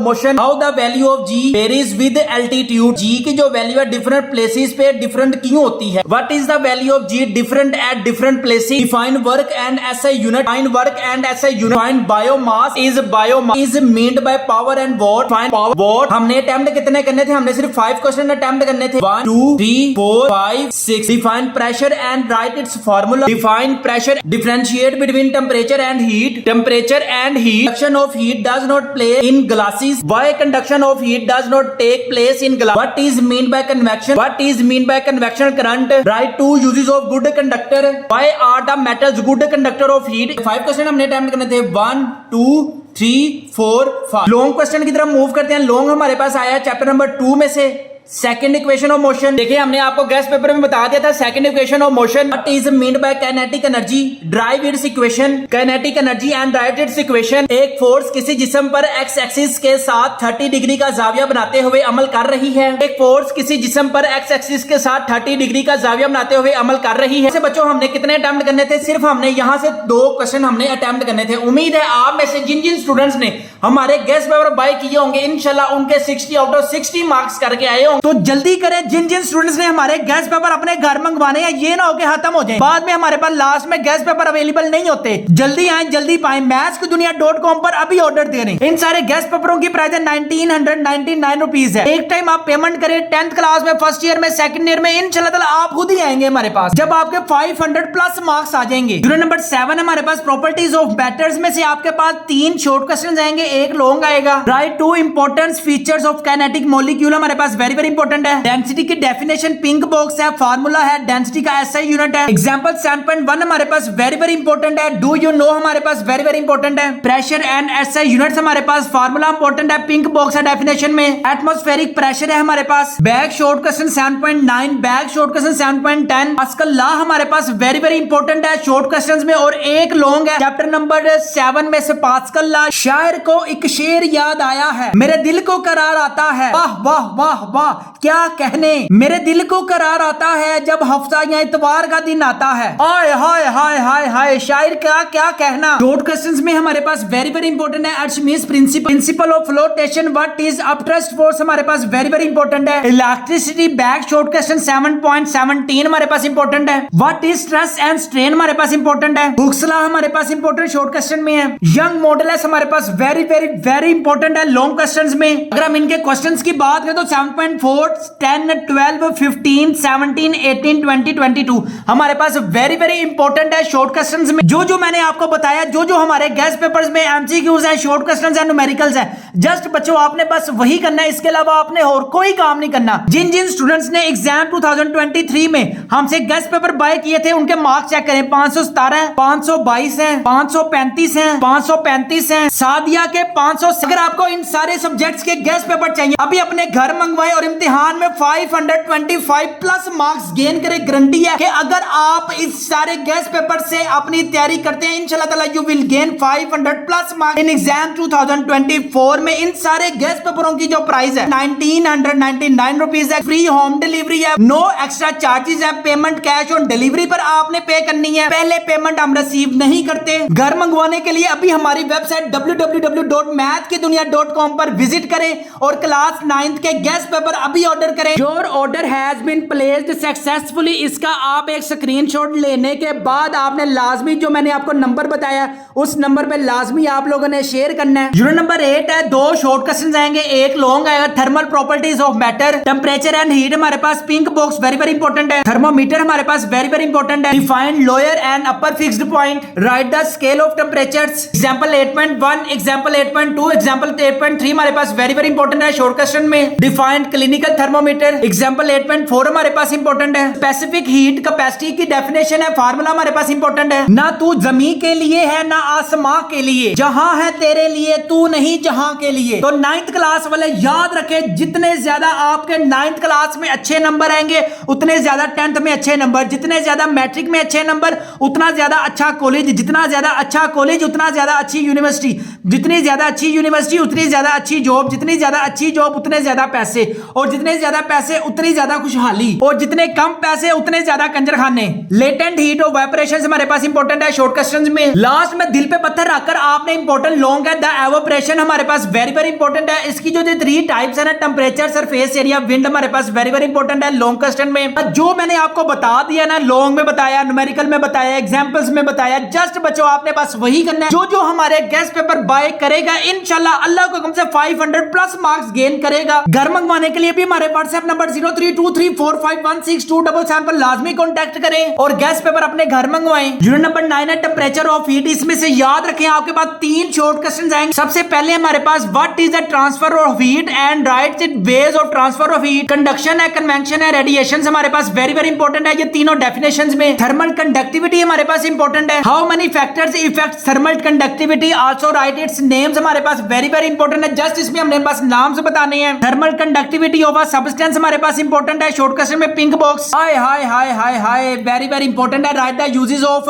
motion. How the value of g varies with altitude, g की जो वैल्यू है डिफरेंट प्लेसेस पे डिफरेंट क्यों होती है। What is the value of G different at different places. Define work and SI unit, define work and SI unit. Define biomass is meant by power and watt, define power watt. हमने अटेम्प्ट कितने करने थे? हमने सिर्फ 5 क्वेश्चन अटेम्प्ट करने थे। 1 2 3 4 5 6। Define pressure and write its formula, define pressure, differentiate between temperature and heat, temperature and heat. Conduction of heat does not play in glasses, why conduction of heat does not take place in glass. What is mean by convection, what is mean by convection current. Write 2 uses of good conductor, why are the metals good conductor of heat. 5 question हमने अटेम्प्ट करने थे। 1 2 3 4 5। लॉन्ग क्वेश्चन की तरफ मूव करते हैं। लॉन्ग हमारे पास आया चैप्टर नंबर 2 में से सेकंड इक्वेशन ऑफ मोशन। देखिए हमने आपको गेस्ट पेपर में बता दिया था second equation of motion. What is mean bye kinetic energy, drive it's equation. Kinetic energy and drive it's equation. एक फोर्स किसी जिस्म पर एक्स एक्सिस के साथ 30 डिग्री का जाविया बनाते हुए अमल कर रही है। एक फोर्स किसी जिस्म पर एक्स एक्सिस के साथ 30 डिग्री का जाविया बनाते हुए अमल कर रही है। बच्चों हमने कितने अटेम्प्ट करने थे? सिर्फ हमने यहाँ से 2 क्वेश्चन हमने अटेम्प्ट करने थे। उम्मीद है आप में से जिन जिन स्टूडेंट्स ने हमारे गेस्ट पेपर बाय किए होंगे इंशाल्लाह उनके 60 आउट ऑफ 60 मार्क्स करके आए होंगे। तो जल्दी करें जिन जिन स्टूडेंट्स ने हमारे गेस्ट पेपर अपने घर मंगवाने हैं, ये ना हो के खत्म हो जाए बाद में हमारे पास लास्ट में गेस्ट पेपर अवेलेबल नहीं होते। जल्दी आए जल्दी पाए। मैथ्स की दुनिया.com पर अभी ऑर्डर दे रहे हैं। इन सारे गेस्ट पेपरों की प्राइस 1999 रुपीज है। एक टाइम आप पेमेंट करें 10th क्लास में, फर्स्ट ईयर में, सेकंड ईयर में, इंशाल्लाह ताला आप खुद ही आएंगे हमारे पास जब आपके 500 प्लस मार्क्स आ जाएंगे। यूनिट नंबर 7 हमारे पास प्रॉपर्टीज ऑफ मैटर्स में से आपके पास 3 शॉर्ट क्वेश्चन आएंगे, एक लॉन्ग आएगा। Write 2 important features of kinetic molecule हमारे पास वेरी वेरी इंपॉर्टेंट है। डेंसिटी की डेफिनेशन पिंक बॉक्स है, फार्मूला है, डेंसिटी का एसआई यूनिट है। एग्जांपल 7.1 हमारे पास वेरी वेरी इंपॉर्टेंट है। डू यू नो हमारे पास वेरी वेरी इंपॉर्टेंट है। प्रेशर एंड एसआई यूनिट्स हमारे पास फार्मूला इंपॉर्टेंट है, पिंक बॉक्स है डेफिनेशन में। एटमॉस्फेरिक प्रेशर है हमारे पास। Back short question 7.9, back short question 7.10। Pascal law हमारे पास वेरी वेरी इंपॉर्टेंट है शॉर्ट क्वेश्चंस में, और एक लॉन्ग है चैप्टर नंबर 7 में से पास्कल लॉ। शायर को एक शेर याद आया है, मेरे दिल को करार आता है। वाह वाह वाह वाह क्या कहने, मेरे दिल को करार आता है जब हफ्ता या इतवार का दिन आता है। हाय हाय हाय हाय हाय, शायर का क्या कहना। शॉर्ट क्वेश्चंस में हमारे पास वेरी वेरी इंपॉर्टेंट है Archimedes principle of flotation. What is upthrust force हमारे पास वेरी वेरी इंपॉर्टेंट है। इलेक्ट्रिसिटी बैक शॉर्ट क्वेश्चन 7.17 हमारे पास इंपॉर्टेंट है। What is stress and strain हमारे पास इंपॉर्टेंट है। हुक्स लॉ हमारे पास इंपॉर्टेंट शॉर्ट क्वेश्चन में है। यंग मॉडुलस हमारे पास वेरी वेरी वेरी इंपॉर्टेंट है लॉन्ग क्वेश्चंस में। अगर हम इनके क्वेश्चंस की बात करें तो 4, 10, 12, 15, 17, 18, 20, 22 हमारे पास वेरी वेरी इंपॉर्टेंट है शॉर्ट क्वेश्चंस में। जो जो मैंने आपको बताया, जो जो हमारे गेस्ट पेपर्स में एमसीक्यूज हैं, शॉर्ट क्वेश्चंस हैं, न्यूमेरिकल्स हैं, जस्ट बच्चों आपने बस वही करना है, इसके अलावा आपने और कोई काम नहीं करना। जिन जिन स्टूडेंट्स ने एग्जाम 2023 में हमसे गेस्ट पेपर बाय किए थे उनके मार्क्स चेक करें। 517 है, 522 है, 535 है, 535 है, सादिया के 500। अगर आपको इन सारे सब्जेक्ट्स के गेस्ट पेपर चाहिए, अभी अपने घर मंगवाए और इम्तिहान में 525 प्लस मार्क्स गेन करे। गारंटी है कि अगर आप इस सारे गेस्ट पेपर से अपनी तैयारी करते हैं, इंशाल्लाह ताला you will gain 500 plus marks in exam 2024 में। इन सारे गेस्ट पेपरों की जो प्राइस है 1999 रुपीज है। फ्री होम डिलीवरी है, नो एक्स्ट्रा चार्जेस है। पेमेंट कैश ऑन डिलीवरी पर आपने पे करनी है, पहले पेमेंट हम रिसीव नहीं करते। घर मंगवाने के लिए अभी हमारी वेबसाइट www.mathkidunia.com पर विजिट करें और क्लास 9th के गेस्ट पेपर अभी ऑर्डर करें। Your order has been placed successfully. इसका आप एक स्क्रीनशॉट लेने के बाद आपने लाजमी जो मैंने आपको नंबर बताया उस नंबर पे लाजमी आप लोगों ने शेयर करना है। यूनिट नंबर 8 है, 2 शॉर्ट क्वेश्चन आएंगे, एक लॉन्ग आएगा। Thermal properties of matter, temperature and heat हमारे पास pink box very very important है। थर्मोमीटर हमारे पास वेरी वेरी इंपॉर्टेंट है। Define lower and upper fixed point, write the scale of temperatures. Example 8.1, example 8.2, example 8.3 हमारे पास वेरी वेरी इंपॉर्टेंट है शॉर्ट क्वेश्चन में। डिफाइन क्लिनिकल थर्मोमीटर, एग्जांपल 8.4 हमारे पास इंपॉर्टेंट है। स्पेसिफिक हीट कैपेसिटी की डेफिनेशन है, फार्मूला हमारे पास इंपॉर्टेंट है। ना तू जमीन के लिए है ना आसमां के लिए, जहां है तेरे लिए तू नहीं जहां के लिए। तो 9th क्लास वाले याद रखें, जितने ज्यादा आपके 9th क्लास में अच्छे नंबर आएंगे उतने ज्यादा 10th में अच्छे नंबर, जितने ज्यादा मैट्रिक में अच्छे नंबर उतना ज्यादा अच्छा कॉलेज, जितना ज्यादा अच्छा कॉलेज उतना ज्यादा अच्छी यूनिवर्सिटी, जितनी ज्यादा अच्छी यूनिवर्सिटी उतनी ज्यादा अच्छी जॉब, जितनी ज्यादा अच्छी जॉब उतने ज्यादा पैसे, और जितने ज्यादा पैसे उतनी ज्यादा खुशहाली, और जितने कम पैसे उतने ज्यादा कंजरखाने। लेटेंट हीट ऑफ वेपरेशन हमारे पास इंपॉर्टेंट है शॉर्ट क्वेश्चंस में। लास्ट में दिल पे पत्थर रखकर आपने इंपॉर्टेंट लॉन्ग है द एवोपरेशन हमारे पास वेरी वेरी इंपॉर्टेंट है। इसकी जो 3 टाइप्स है ना, टेम्परेचर, सरफेस एरिया, विंड हमारे पास वेरी वेरी इंपॉर्टेंट है लॉन्ग क्वेश्चन में। जो मैंने आपको बता दिया ना, लॉन्ग में बताया, न्यूमेरिकल में बताया, एग्जांपल्स में बताया, जस्ट बच्चों आपने बस वही करना है। जो जो हमारे गेस्ट पेपर बाय करेगा इंशाल्लाह अल्लाह को कम से 500 प्लस मार्क्स गेन करेगा। घर मंगवाने के लिए भी हमारे व्हाट्सएप नंबर 0323451627 पर लाजमी कॉन्टैक्ट करें और गेस्ट पेपर अपने घर मंगवाएं। यूनिट नंबर 9 है टेम्परेचर ऑफ हीट। इसमें से याद रखें आपके पास 3 शॉर्ट क्वेश्चन आएंगे। सबसे पहले हमारे पास what is the transfer of heat and writes it ways of transfer of heat. Conduction है, कन्वेक्शन है, रेडिएशन हमारे पास वेरी वेरी इंपॉर्टेंट है ये तीनों डेफिनेशंस में। थर्मल कंडक्टिविटी हमारे पास इंपॉर्टेंट है। How many factors effect thermal conductivity, also write its names हमारे पास वेरी वेरी इंपॉर्टेंट है। जस्ट इसमें हमने बस नाम से बताने हैं। Thermal conductivity of a substance हमारे पास इंपॉर्टेंट है शॉर्ट क्वेश्चन में, pink box. Hi hi hi hi hi very very important है। Write the uses of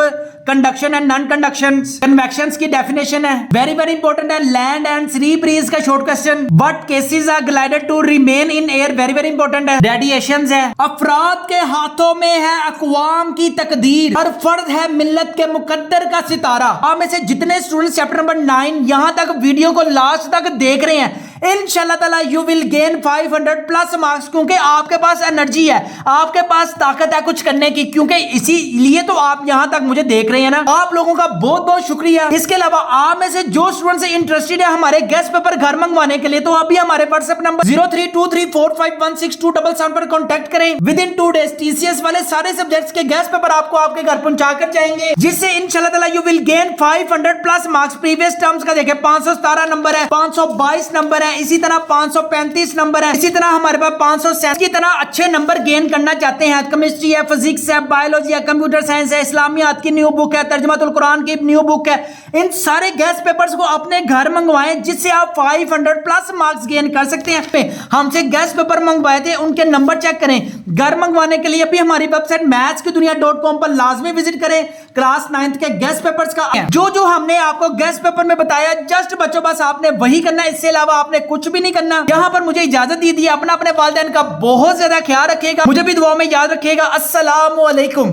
conduction and non conduction, convections की डेफिनेशन है वेरी वेरी इंपॉर्टेंट है। लैंड एंड सी ब्रीज का short question. What cases are glided to remain in air, very very important है। रेडिएशंस है। अफराद के हाथों में है अक़वाम की तकदीर, हर फर्द है मिल्लत के मुकद्दर का सितारा। आप में से जितने स्टूडेंट्स चैप्टर नंबर 9 यहां तक वीडियो को लास्ट तक देख रहे हैं, इंशाल्लाह ताला you will gain 500 plus marks, क्योंकि आपके पास एनर्जी है, आपके पास ताकत है कुछ करने की, क्योंकि इसीलिए तो आप यहां तक मुझे देख रहे हैं ना। आप लोगों का बहुत बहुत शुक्रिया। इसके अलावा आप में से जो स्टूडेंट इंटरेस्टेड है हमारे गेस्ट पेपर घर मंगवाने के लिए, तो अभी हमारे व्हाट्सएप नंबर 0323451627 पर कॉन्टैक्ट करें। विद इन 2 डेज टीसीएस वाले सारे सब्जेक्ट्स के गेस्ट पेपर आपको आपके घर पहुंचा कर जाएंगे, जिससे इंशाल्लाह ताला you will gain 500 plus marks. Previous terms का देखें 517 नंबर है, 522 नंबर है, इसी तरह 535 नंबर है, इसी तरह हमारे पास 567 की तरह अच्छे नंबर गेन करना चाहते हैं। केमिस्ट्री है, फिजिक्स है, बायोलॉजी है, कंप्यूटर साइंस है, इस्लामियात की न्यू बुक है, तर्जुमातुल कुरान की न्यू बुक है। इन सारे गेस्ट पेपर्स को अपने घर मंगवाएं, जिससे आप 500 प्लस मार्क्स गेन कर सकते हैं। हमसे गेस्ट पेपर मंगवाए थे उनके नंबर चेक करें। घर मंगवाने के लिए भी हमारी वेबसाइट mathskidunia.com पर लाजमी विजिट करें। क्लास 9th के गेस्ट पेपर्स का जो जो हमने आपको गेस्ट पेपर में बताया, जस्ट बच्चों बस आपने वही करना है, इससे अलावा आपने कुछ भी नहीं करना। यहाँ पर मुझे इजाजत दी थी। अपना अपने वालिदैन का बहुत ज्यादा ख्याल रखिएगा, मुझे भी दुआ में याद रखिएगा। अस्सलाम वालेकुम।